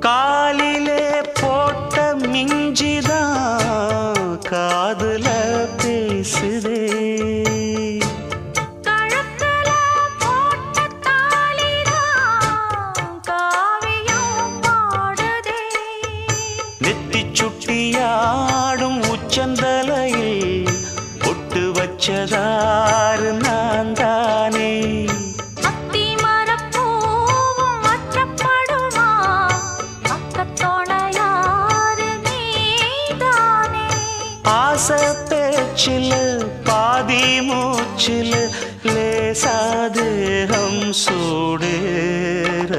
காலிலே போட்ட மிஞ்சிதான் காதுல பேசுதே. கழுத்துல போட்ட தாலிதான் காவியம் பாடுதே. நெத்தி சுட்டியாடும் உச்சந்தலையில் பொட்டு வச்சதாறு நான் தானே. அத்தி மரப்பூவும் அச்சப்படுமா அக்கத்தோணையாறு நீதானே. ஆசை பேச்சில் பாதி மூச்சில் லேசாதேகம் சூடேற